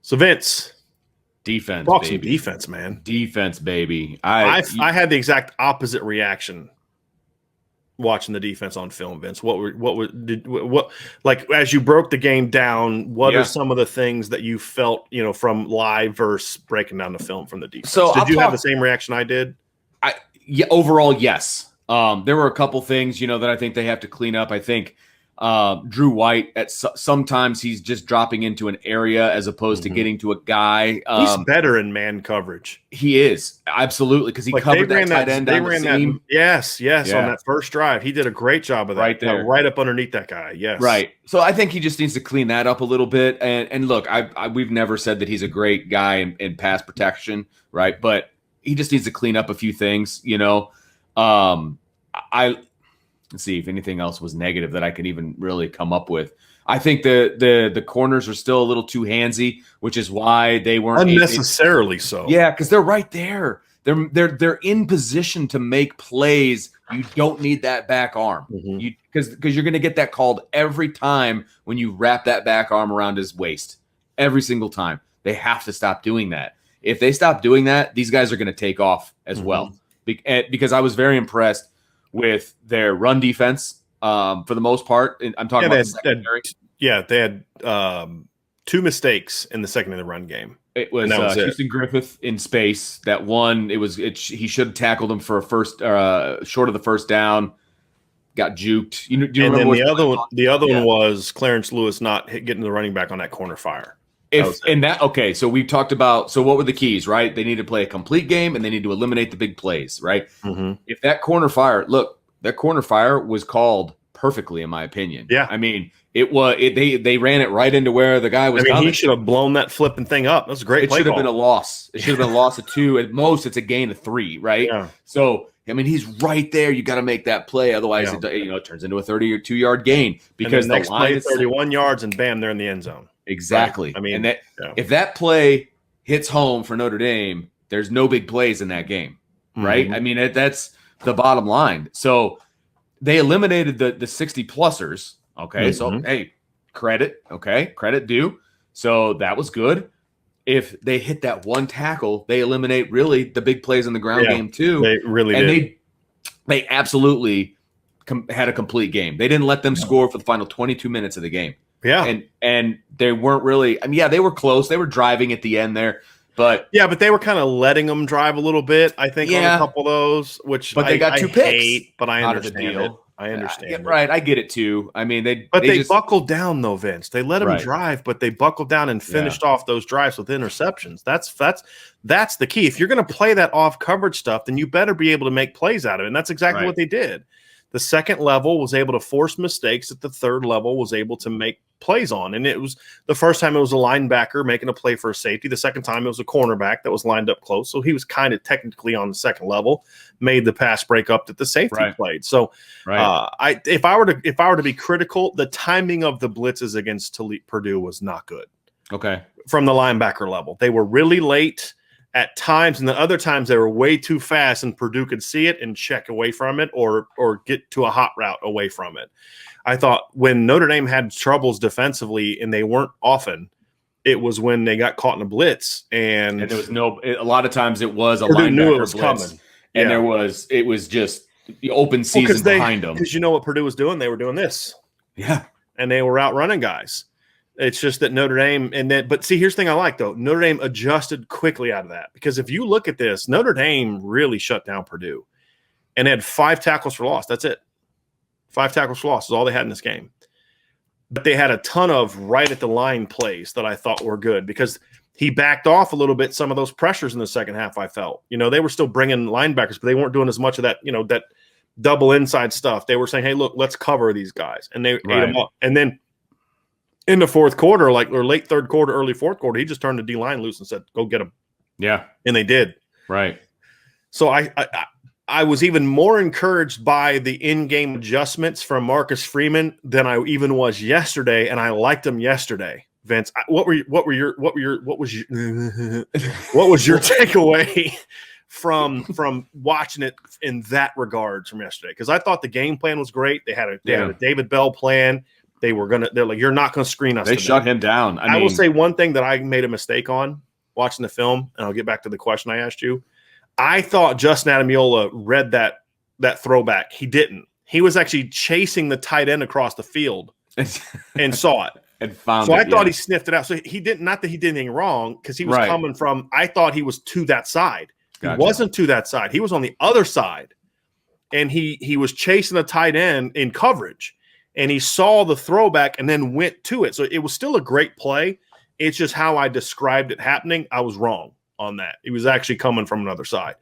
So Vince, Defense, talk baby. some defense, man. Defense, baby. I had the exact opposite reaction watching the defense on film, Vince. What like as you broke the game down, what are some of the things that you felt, from live versus breaking down the film from the defense? So did you have the same reaction I did? Overall, yes. There were a couple things, that I think they have to clean up. I think Drew White sometimes he's just dropping into an area as opposed to getting to a guy. He's better in man coverage. He is absolutely because he covered that tight end down the seam. Yes, on that first drive, he did a great job of that. Right there, right up underneath that guy. Yes, right. So I think he just needs to clean that up a little bit. And look, we've never said that he's a great guy in pass protection, right? But he just needs to clean up a few things. Let's see if anything else was negative that I can even really come up with. I think the corners are still a little too handsy, which is why they weren't unnecessarily so. Yeah, because they're right there. They're in position to make plays. You don't need that back arm because you're going to get that called every time when you wrap that back arm around his waist. Every single time. They have to stop doing that. If they stop doing that, these guys are going to take off as well. Because I was very impressed with their run defense for the most part. I'm talking about the secondary. They had 2 mistakes in the second of the run game. It was Houston Griffith in space. That one, he should have tackled him for a first short of the first down. Got juked. Do you and remember then the other one was Clarence Lewis not getting the running back on that corner fire. So we've talked about, so what were the keys, right? They need to play a complete game and they need to eliminate the big plays, right? If that corner fire was called perfectly, in my opinion. Yeah. I mean, they ran it right into where the guy was coming. He should have blown that flipping thing up. That was a great play. It should have been a loss. It should have been a loss of 2. At most, it's a gain of 3, right? Yeah. So, he's right there. You got to make that play. Otherwise, it turns into a 32-yard gain because the next play is 31 yards and bam, they're in the end zone. Exactly. Right? If that play hits home for Notre Dame, there's no big plays in that game, right? That's the bottom line. So they eliminated the 60-plussers. Okay, so hey, credit due. So that was good. If they hit that one tackle, they eliminate really the big plays in the ground game too. They really did. They absolutely had a complete game. They didn't let them score for the final 22 minutes of the game. Yeah. And they weren't really they were close. They were driving at the end there. But they were kind of letting them drive a little bit, I think, on a couple of those, but they got 2 picks. But I understand it. I understand. Right. I get it too. They just buckled down though, Vince. They let them drive, but they buckled down and finished off those drives with interceptions. That's the key. If you're going to play that off coverage stuff, then you better be able to make plays out of it. And that's exactly what they did. The second level was able to force mistakes that the third level was able to make plays on. And it was the first time it was a linebacker making a play for a safety. The second time it was a cornerback that was lined up close. So he was kind of technically on the second level, made the pass break up that the safety played. So if I were to be critical, the timing of the blitzes against Purdue was not good. Okay. From the linebacker level. They were really late at times, and the other times they were way too fast, and Purdue could see it and check away from it or get to a hot route away from it. I thought when Notre Dame had troubles defensively, and they weren't often, it was when they got caught in a blitz. And there was a lot of times it was a Purdue linebacker knew it was blitz, coming. And it was just the open season behind them. Because you know what Purdue was doing? They were doing this. Yeah. And they were outrunning guys. It's just that Notre Dame but see, here's the thing I like though. Notre Dame adjusted quickly out of that, because if you look at this, Notre Dame really shut down Purdue and had 5 tackles for loss. That's it. 5 tackles for loss is all they had in this game. But they had a ton of right at the line plays that I thought were good, because he backed off a little bit some of those pressures in the second half. I felt, they were still bringing linebackers, but they weren't doing as much of that, that double inside stuff. They were saying, hey, look, let's cover these guys. And they ate them up. And then in the fourth quarter, or late third quarter, early fourth quarter, he just turned the D-line loose and said, go get him. Yeah. And they did. Right. So I was even more encouraged by the in-game adjustments from Marcus Freeman than I even was yesterday, and I liked him yesterday. Vince, what was your takeaway from watching it in that regards from yesterday? Because I thought the game plan was great. They had a David Bell plan. they're like, you're not going to screen us. They shut him down. I will say one thing that I made a mistake on watching the film, and I'll get back to the question I asked you. I thought Justin Adamiola read that throwback. He didn't. He was actually chasing the tight end across the field and saw it. And found so it, I thought he sniffed it out. So he didn't, not that he did anything wrong, because he was coming from, I thought he was to that side. Gotcha. He wasn't to that side. He was on the other side. And he was chasing the tight end in coverage. And he saw the throwback and then went to it. So it was still a great play. It's just how I described it happening. I was wrong on that. He was actually coming from another side.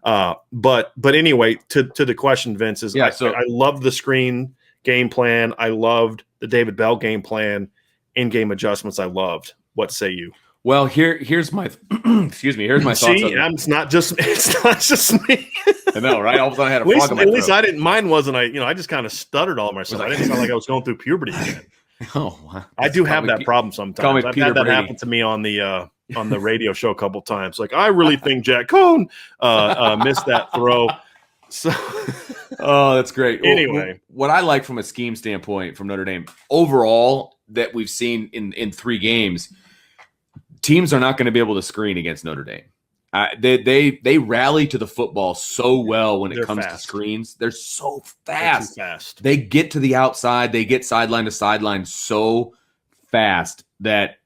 But anyway, to the question, Vince, is I loved the screen game plan. I loved the David Bell game plan. In-game adjustments I loved. What say you? Well, here's my excuse me. Here's my thoughts. See, it's not just me. I know, right? All of a sudden I had a frog in my throat. At least least I didn't. Mine wasn't. I just kind of stuttered all myself. I didn't sound like I was going through puberty again. Oh, wow. I do have that problem sometimes. I've had that happen to me on the radio show a couple times. Like, I really think Jack Cohn missed that throw. So, oh, that's great. Anyway, what I like from a scheme standpoint from Notre Dame overall that we've seen in 3 games, teams are not going to be able to screen against Notre Dame. They rally to the football so well when it comes to screens. They're so fast. They're too fast. They get to the outside. They get sideline to sideline so fast that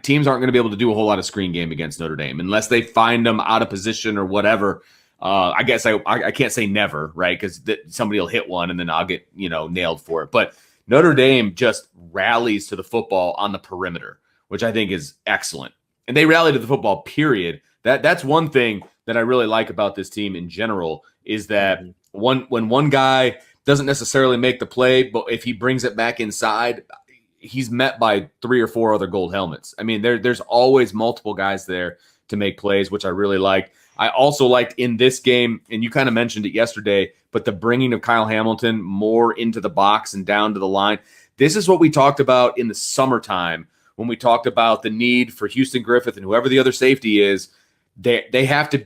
teams aren't going to be able to do a whole lot of screen game against Notre Dame unless they find them out of position or whatever. I guess I can't say never, right? Because somebody will hit one and then I'll get nailed for it. But Notre Dame just rallies to the football on the perimeter, which I think is excellent. And they rally to the football, period. That's one thing that I really like about this team in general is that when one guy doesn't necessarily make the play, but if he brings it back inside, he's met by 3 or 4 other gold helmets. I mean, there's always multiple guys there to make plays, which I really like. I also liked in this game, and you kind of mentioned it yesterday, but the bringing of Kyle Hamilton more into the box and down to the line. This is what we talked about in the summertime when we talked about the need for Houston Griffith and whoever the other safety is. They have to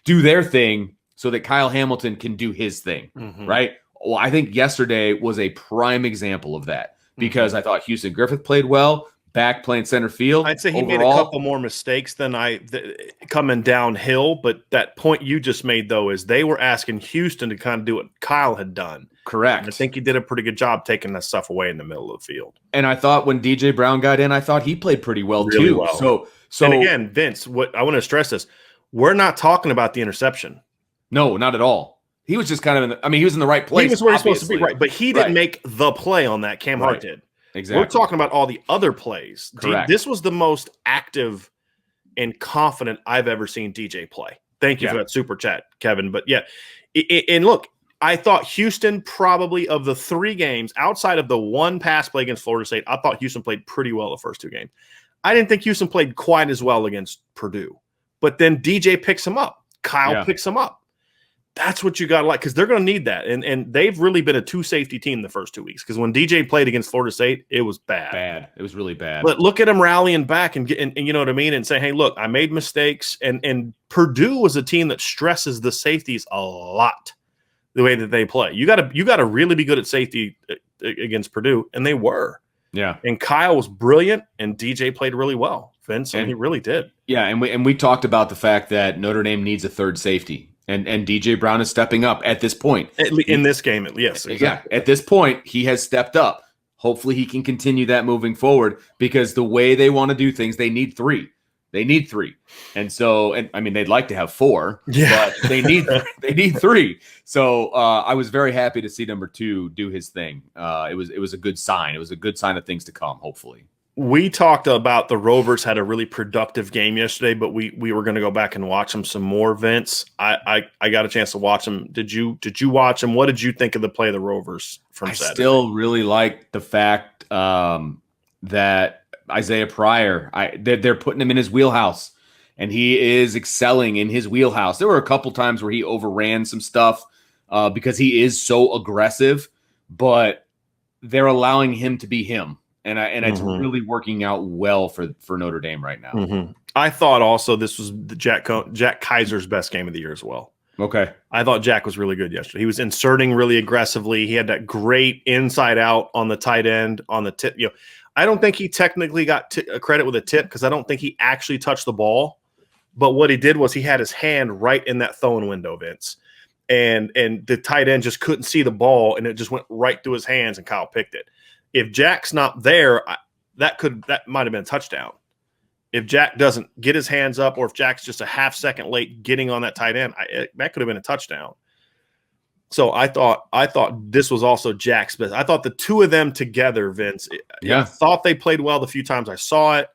do their thing so that Kyle Hamilton can do his thing, right? Well, I think yesterday was a prime example of that because I thought Houston Griffith played well, back playing center field. I'd say he made a couple more mistakes than coming downhill, but that point you just made, though, is they were asking Houston to kind of do what Kyle had done. Correct. And I think he did a pretty good job taking that stuff away in the middle of the field. And I thought when DJ Brown got in, I thought he played pretty well, really too. Well. So and again, Vince, what I want to stress is we're not talking about the interception. No, not at all. He was just kind of he was in the right place. He was where he's supposed to be, right? But he didn't make the play on that. Cam Hart did. Exactly. We're talking about all the other plays. Correct. This was the most active and confident I've ever seen DJ play. Thank you for that super chat, Kevin. But yeah, and look, I thought Houston probably of the 3 games outside of the one pass play against Florida State, I thought Houston played pretty well the first 2 games. I didn't think Houston played quite as well against Purdue. But then DJ picks him up. Kyle picks him up. That's what you got to like because they're going to need that. And they've really been a 2-safety team the first 2 weeks because when DJ played against Florida State, it was bad. It was really bad. But look at him rallying back and you know what I mean? And say, hey, look, I made mistakes. And Purdue was a team that stresses the safeties a lot the way that they play. You got to really be good at safety against Purdue, and they were. Yeah. And Kyle was brilliant, and DJ played really well, Vince, and he really did. Yeah, and we talked about the fact that Notre Dame needs a third safety, and DJ Brown is stepping up at this point. In this game, yes, exactly. Yeah, at this point, he has stepped up. Hopefully he can continue that moving forward because the way they want to do things, they need 3. They need 3. And so, they'd like to have 4, but they need 3. So I was very happy to see number 2 do his thing. It was a good sign. It was a good sign of things to come, hopefully. We talked about the Rovers had a really productive game yesterday, but we were going to go back and watch them some more, Vince. I got a chance to watch them. Did you watch them? What did you think of the play of the Rovers from Saturday? I still really like the fact that Isaiah Pryor, they're putting him in his wheelhouse, and he is excelling in his wheelhouse. There were a couple times where he overran some stuff because he is so aggressive, but they're allowing him to be him, and it's really working out well for Notre Dame right now. I thought also this was the Jack Kaiser's best game of the year as well. Okay. I thought Jack was really good yesterday. He was inserting really aggressively. He had that great inside out on the tight end on the tip. I don't think he technically got credit with a tip because I don't think he actually touched the ball. But what he did was he had his hand right in that throwing window, Vince. And the tight end just couldn't see the ball, and it just went right through his hands, and Kyle picked it. If Jack's not there, that might have been a touchdown. If Jack doesn't get his hands up, or if Jack's just a half second late getting on that tight end, that could have been a touchdown. So I thought this was also Jack's best. I thought the two of them together, Vince. I thought they played well the few times I saw it.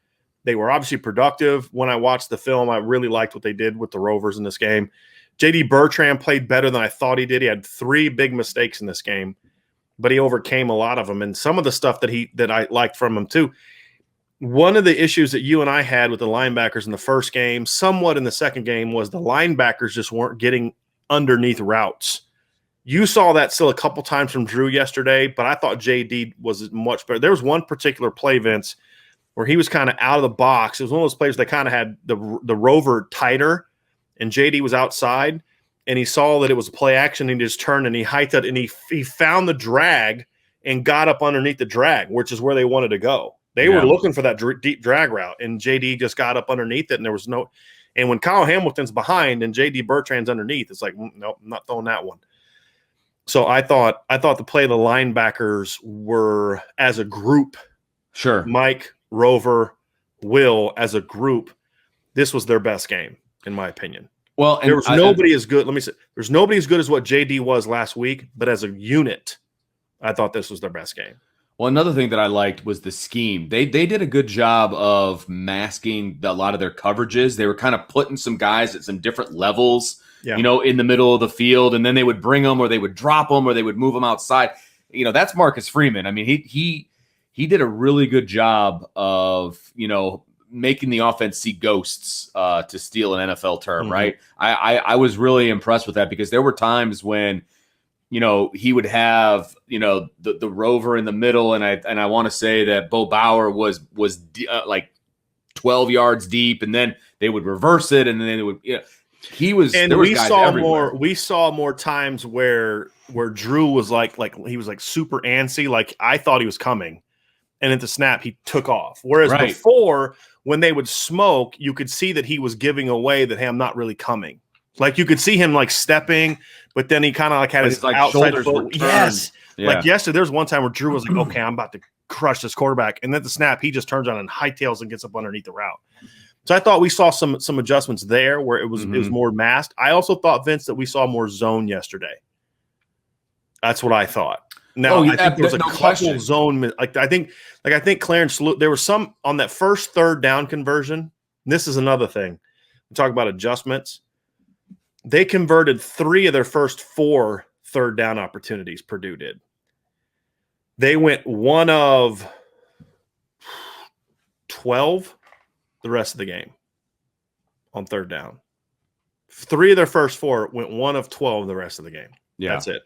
They were obviously productive. When I watched the film, I really liked what they did with the Rovers in this game. J.D. Bertrand played better than I thought he did. He had 3 big mistakes in this game, but he overcame a lot of them. And some of the stuff that I liked from him too. One of the issues that you and I had with the linebackers in the first game, somewhat in the second game, was the linebackers just weren't getting underneath routes. You saw that still a couple times from Drew yesterday, but I thought J.D. was much better. There was one particular play, Vince, where he was kind of out of the box. It was one of those plays that kind of had the Rover tighter, and JD was outside, and he saw that it was a play action, and he just turned and he hiked it, and he found the drag and got up underneath the drag, which is where they wanted to go. They were looking for that deep drag route, and JD just got up underneath it, and there was no – and when Kyle Hamilton's behind and JD Bertrand's underneath, it's like, nope, I'm not throwing that one. So I thought the play of the linebackers were, as a group, sure, Mike, Rover, Will, as a group, this was their best game, in my opinion. Well, and there was nobody as good. Let me say, there's nobody as good as what JD was last week, but as a unit, I thought this was their best game. Well, another thing that I liked was the scheme. They did a good job of masking a lot of their coverages. They were kind of putting some guys at some different levels, in the middle of the field, and then they would bring them, or they would drop them, or they would move them outside. That's Marcus Freeman. I mean, he did a really good job of, making the offense see ghosts, to steal an NFL term, right? I was really impressed with that, because there were times when, he would have, the Rover in the middle, and I want to say that Bo Bauer was like 12 yards deep, and then they would reverse it, and then they would, he was. And we saw more times where Drew was like he was like super antsy, like I thought he was coming, and at the snap he took off. Whereas before, when they would smoke, you could see that he was giving away that, hey, I'm not really coming. Like you could see him like stepping, but then he kind of like had his like outside foot. Yes. Yeah. Like yesterday, there was one time where Drew was like, okay, I'm about to crush this quarterback. And then at the snap, he just turns on and hightails and gets up underneath the route. So I thought we saw some adjustments there where it was more masked. I also thought, Vince, that we saw more zone yesterday. That's what I thought. Now, I think there was a couple zone. I think Clarence, there was some on that first third down conversion. This is another thing. We talk about adjustments. They converted 3 of their first 4 third down opportunities, Purdue did. They went 1 of 12 the rest of the game on third down. 3 of their first 4 went 1 of 12 the rest of the game. Yeah. That's it.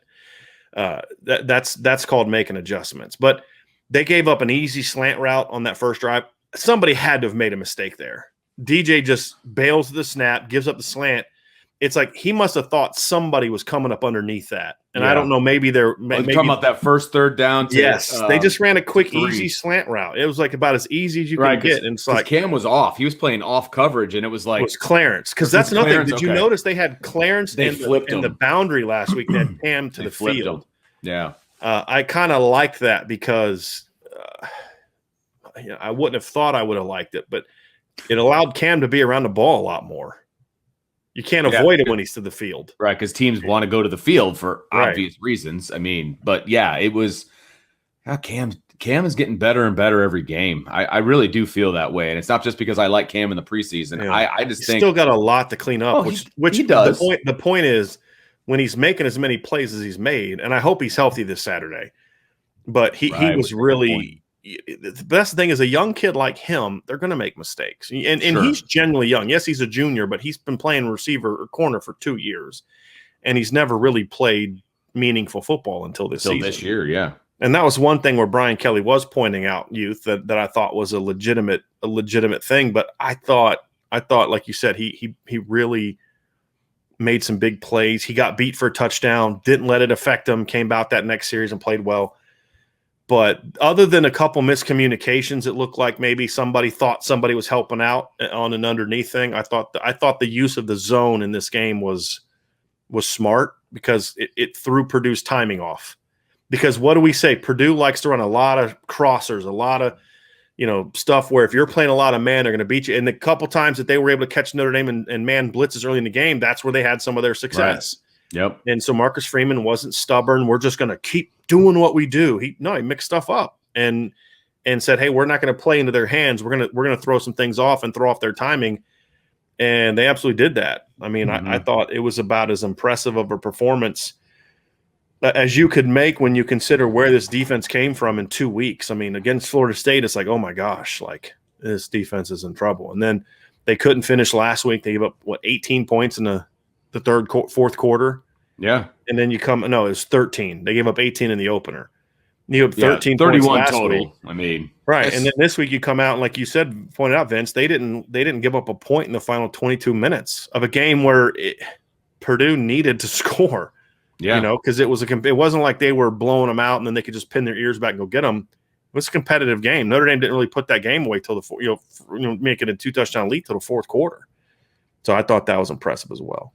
That's called making adjustments. But they gave up an easy slant route on that first drive. Somebody had to have made a mistake there. DJ just bails the snap, gives up the slant. It's like he must have thought somebody was coming up underneath that. And I don't know, maybe they're talking about that first third down. Yes, they just ran a quick, easy slant route. It was like about as easy as you could get. And it's like Cam was off. He was playing off coverage, and it was like it was Clarence. Because that's another thing. Did you notice they had Clarence in the boundary last week? They had Cam to the field. Yeah. I kind of liked that because I wouldn't have thought I would have liked it, but it allowed Cam to be around the ball a lot more. You can't avoid it when he's to the field. Right, because teams want to go to the field for obvious reasons. I mean, but yeah, it was Cam is getting better and better every game. I really do feel that way. And it's not just because I like Cam in the preseason. Yeah. I just think still got a lot to clean up, which he does. The point is when he's making as many plays as he's made, and I hope he's healthy this Saturday. But he was really the best thing is a young kid like him, they're going to make mistakes. And he's genuinely young. Yes, he's a junior, but he's been playing receiver or corner for 2 years. And he's never really played meaningful football until this season. This year, yeah. And that was one thing where Brian Kelly was pointing out youth that I thought was a legitimate thing. But I thought, like you said, he really made some big plays. He got beat for a touchdown, didn't let it affect him, came out that next series and played well. But other than a couple miscommunications, it looked like maybe somebody thought somebody was helping out on an underneath thing. I thought the use of the zone in this game was smart because it threw Purdue's timing off. Because what do we say? Purdue likes to run a lot of crossers, a lot of stuff where if you're playing a lot of man, they're going to beat you. And the couple times that they were able to catch Notre Dame and man blitzes early in the game, that's where they had some of their success. Right. Yep. And so Marcus Freeman wasn't stubborn. We're just going to keep doing what we do. He mixed stuff up and said, hey, we're not going to play into their hands. We're going to throw some things off and throw off their timing. And they absolutely did that. I mean, I thought it was about as impressive of a performance as you could make when you consider where this defense came from in 2 weeks. I mean, against Florida State, it's like, oh my gosh, like this defense is in trouble. And then they couldn't finish last week. They gave up 18 points in the fourth quarter. Yeah. And then it was 13. They gave up 18 in the opener. You have 13 31 points last total. Week. I mean, right. And then this week you come out and like you said, pointed out, Vince, they didn't give up a point in the final 22 minutes of a game where Purdue needed to score. Yeah. Because it wasn't like they were blowing them out and then they could just pin their ears back and go get them. It was a competitive game. Notre Dame didn't really put that game away till make it a 2-touchdown lead till the fourth quarter. So I thought that was impressive as well.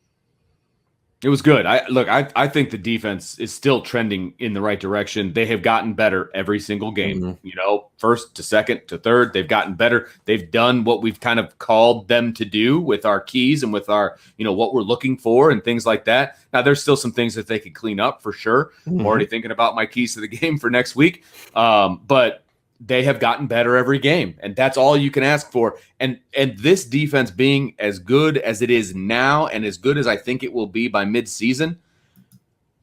It was good. I think the defense is still trending in the right direction. They have gotten better every single game. Mm-hmm. First to second to third, they've gotten better. They've done what we've kind of called them to do with our keys and with our, what we're looking for and things like that. Now, there's still some things that they could clean up for sure. Mm-hmm. I'm already thinking about my keys to the game for next week. But they have gotten better every game, and that's all you can ask for. And this defense being as good as it is now and as good as I think it will be by midseason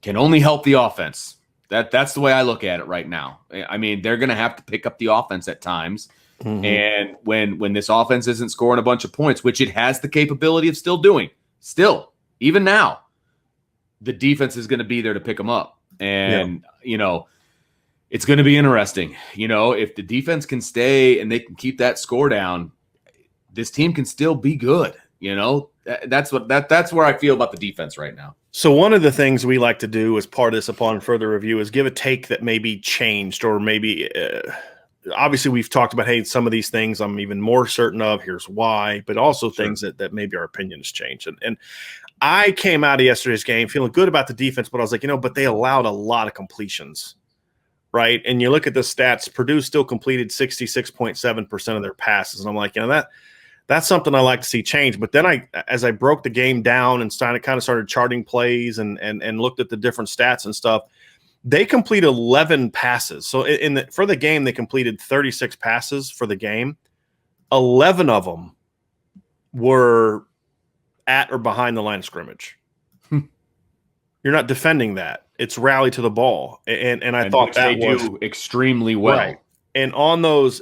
can only help the offense. That's the way I look at it right now. I mean, they're going to have to pick up the offense at times. Mm-hmm. And when this offense isn't scoring a bunch of points, which it has the capability of still doing, even now, the defense is going to be there to pick them up. And, it's going to be interesting. If the defense can stay and they can keep that score down, this team can still be good. That's where I feel about the defense right now. So one of the things we like to do as part of this upon further review is give a take that maybe changed or maybe obviously we've talked about, hey, some of these things I'm even more certain of. Here's why, but also things that maybe our opinion has changed. And I came out of yesterday's game feeling good about the defense, but I was like, but they allowed a lot of completions. Right. And you look at the stats, Purdue still completed 66.7% of their passes. And I'm like, that's something I like to see change. But then as I broke the game down and kind of started charting plays and looked at the different stats and stuff, they completed 11 passes. So for the game, they completed 36 passes for the game. 11 of them were at or behind the line of scrimmage. You're not defending that. It's rally to the ball, and I thought that they do extremely well. Right. And on those,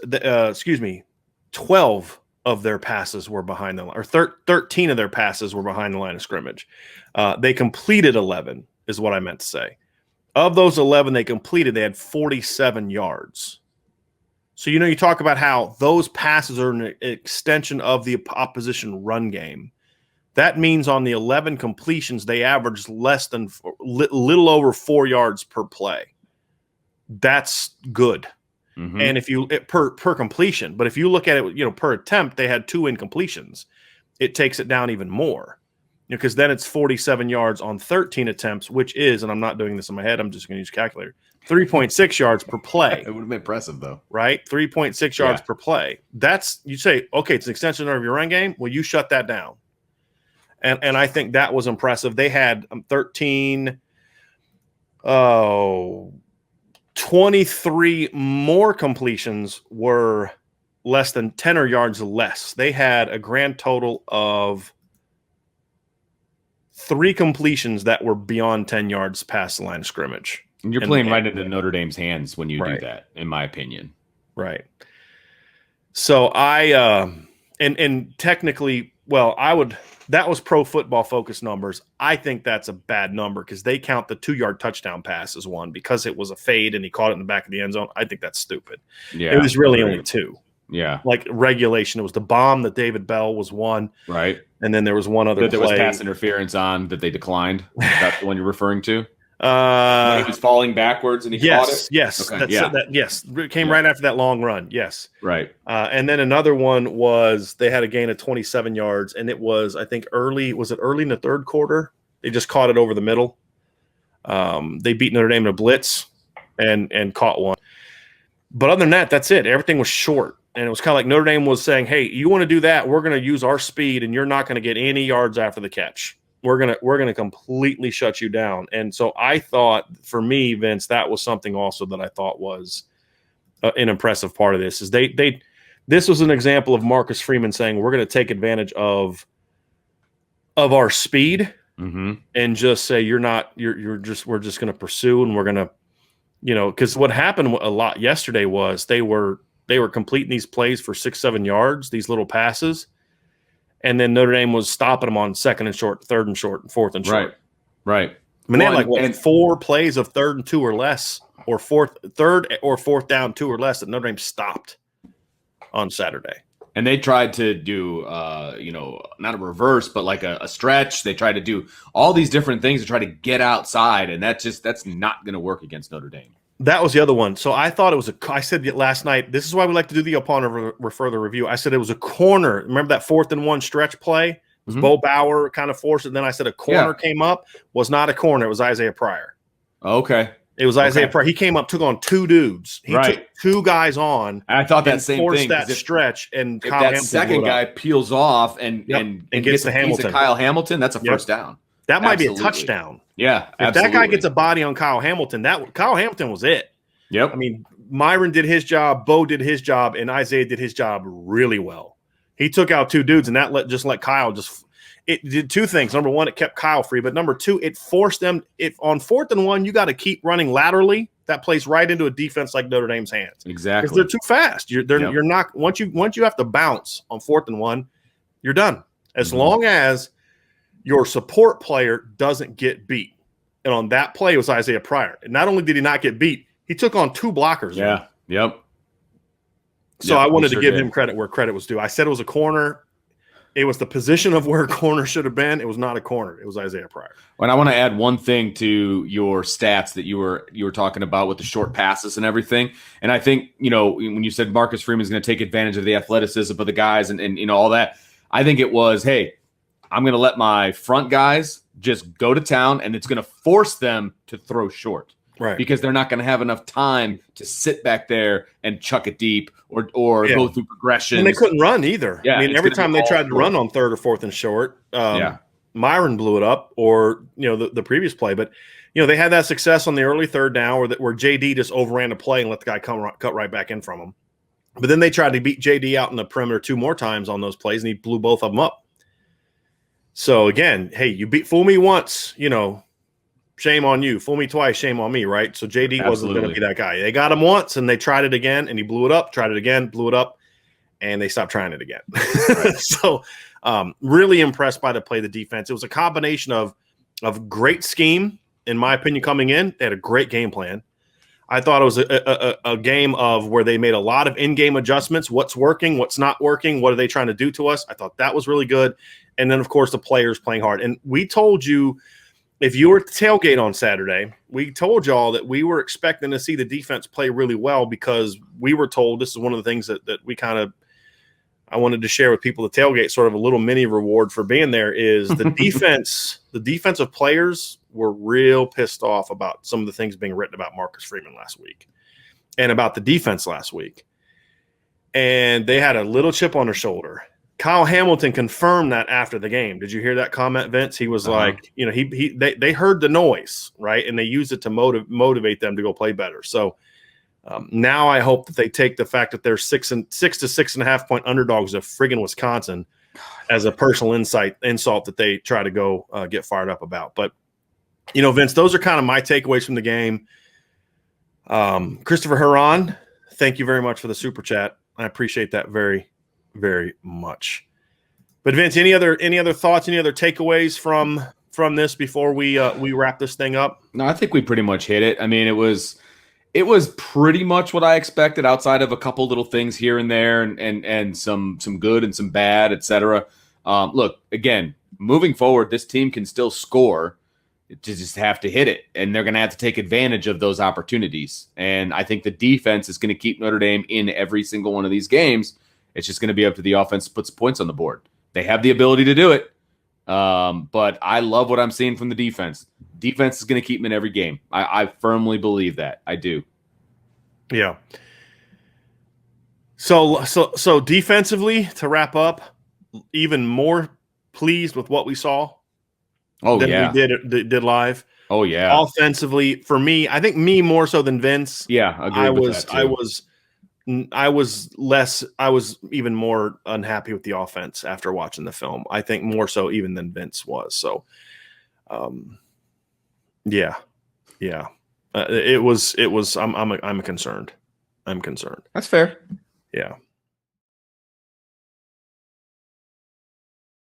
12 of their passes were behind the line, or 13 of their passes were behind the line of scrimmage. They completed 11, is what I meant to say. Of those 11 they completed, they had 47 yards. So you talk about how those passes are an extension of the opposition run game. That means on the 11 completions, they averaged little over 4 yards per play. That's good. Mm-hmm. And if you per completion, but if you look at it, per attempt, they had 2 incompletions. It takes it down even more, because then it's 47 yards on 13 attempts, which is, and I'm not doing this in my head, I'm just going to use a calculator, 3.6 yards per play. It would have been impressive though, right? 3.6 yards per play. You say, okay, it's an extension of your run game. Well, you shut that down. And I think that was impressive. They had 23 more completions were less than 10 yards less. They had a grand total of 3 completions that were beyond 10 yards past the line of scrimmage. And you're playing right into Notre Dame's hands when you do that, in my opinion. Right. So and technically, that was Pro Football Focus numbers. I think that's a bad number because they count the 2-yard touchdown pass as one because it was a fade and he caught it in the back of the end zone. I think that's stupid. Yeah, it was really only 2. Yeah. Like regulation. It was the bomb that David Bell was one. Right. And then there was one other that there was play. pass interference on that they declined. That's the one you're referring to? When he was falling backwards and he caught it? Yes. Okay, yes. It came right after that long run. Yes. Right. And then another one was they had a gain of 27 yards, and it was, I think, early in the third quarter? They just caught it over the middle. They beat Notre Dame in a blitz and caught one. But other than that, that's it. Everything was short. And it was kind of like Notre Dame was saying, hey, you want to do that, we're going to use our speed, and you're not going to get any yards after the catch. We're gonna completely shut you down. And so I thought, for me, Vince, that was something also that I thought was an impressive part of this. Is this was an example of Marcus Freeman saying, we're going to take advantage of our speed and just say we're just going to pursue, and we're going to, because what happened a lot yesterday was they were completing these plays for 6-7 yards, these little passes. And then Notre Dame was stopping them on 2nd and short, 3rd and short, and 4th and short. Right. I mean, they had 4 plays of 3rd and 2 or less, or 3rd or 4th down 2 or less that Notre Dame stopped on Saturday. And they tried to do, not a reverse, but like a stretch. They tried to do all these different things to try to get outside, and that's not going to work against Notre Dame. That was the other one. So I thought it was I said last night, this is why we like to do the upon further review. I said it was a corner. Remember that 4th and 1 stretch play? It was Bo Bauer kind of forced it. And then I said a corner came up. Was not a corner. It was Isaiah Pryor. Okay. It was Isaiah Pryor. He came up, took on 2 dudes. He took 2 guys on. And I thought that same forced thing. That stretch. And if that second guy peels off and gets to Hamilton. Kyle Hamilton, that's a first down. That might be a touchdown. Yeah. If that guy gets a body on Kyle Hamilton, Kyle Hamilton was it. Yep. I mean, Myron did his job, Bo did his job, and Isaiah did his job really well. He took out 2 dudes, and that let Kyle it did 2 things. Number 1, it kept Kyle free, but number 2, it forced them. If on 4th and 1, you got to keep running laterally, that plays right into a defense like Notre Dame's hands. Exactly. Because they're too fast. You're not once you have to bounce on 4th and 1, you're done. As long as your support player doesn't get beat. And on that play, it was Isaiah Pryor. And not only did he not get beat, he took on 2 blockers. Yeah. Man. Yep. So I wanted to give him credit where credit was due. I said it was a corner. It was the position of where a corner should have been. It was not a corner. It was Isaiah Pryor. And I want to add one thing to your stats that you were talking about with the short passes and everything. And I think, when you said Marcus Freeman is going to take advantage of the athleticism of the guys and all that, I think it was, hey, I'm going to let my front guys just go to town, and it's going to force them to throw short. Right. Because they're not going to have enough time to sit back there and chuck it deep or go through progressions. And they couldn't run either. Yeah, I mean, every time they tried to run on 3rd or 4th and short, Myron blew it up, or the previous play. But they had that success on the early 3rd down where JD just overran the play and let the guy cut right back in from him. But then they tried to beat JD out in the perimeter 2 more times on those plays, and he blew both of them up. So again, hey, you fool me once, shame on you. Fool me twice, shame on me, right? So JD wasn't going to be that guy. They got him once, and they tried it again, and he blew it up, tried it again, blew it up, and they stopped trying it again. Right. So really impressed by the play of the defense. It was a combination of great scheme, in my opinion, coming in. They had a great game plan. I thought it was a game of where they made a lot of in-game adjustments. What's working, what's not working, what are they trying to do to us? I thought that was really good. And then, of course, the players playing hard. And we told you, if you were at the tailgate on Saturday, we told y'all that we were expecting to see the defense play really well, because we were told, this is one of the things that we I wanted to share with people at the tailgate, sort of a little mini reward for being there, is the defense, the defensive players were real pissed off about some of the things being written about Marcus Freeman last week and about the defense last week. And they had a little chip on their shoulder. Kyle Hamilton confirmed that after the game. Did you hear that comment, Vince? He was like, they heard the noise, right? And they used it to motivate them to go play better. So now I hope that they take the fact that they're 6 to 6.5 point underdogs of friggin' Wisconsin as a personal insult that they try to go get fired up about. But, Vince, those are kind of my takeaways from the game. Christopher Huron, thank you very much for the super chat. I appreciate that very, very much. But Vince, any other thoughts, any other takeaways from this before we wrap this thing up? No, I think we pretty much hit it. I mean, it was It was pretty much what I expected, outside of a couple little things here and there, and some good and some bad, etc. Look, again, moving forward, this team can still score. You just have to hit it, and they're going to have to take advantage of those opportunities. And I think the defense is going to keep Notre Dame in every single one of these games. It's just going to be up to the offense to put some points on the board. They have the ability to do it, but I love what I'm seeing from the defense. Defense is going to keep them in every game. I firmly believe that. I do. Yeah. So defensively, to wrap up, even more pleased with what we saw. Oh, than yeah. we did live. Oh, yeah. Offensively, for me, I think me more so than Vince. Yeah, I was even more unhappy with the offense after watching the film. I think more so even than Vince was. So, yeah. It was. I'm concerned. I'm concerned. That's fair. Yeah.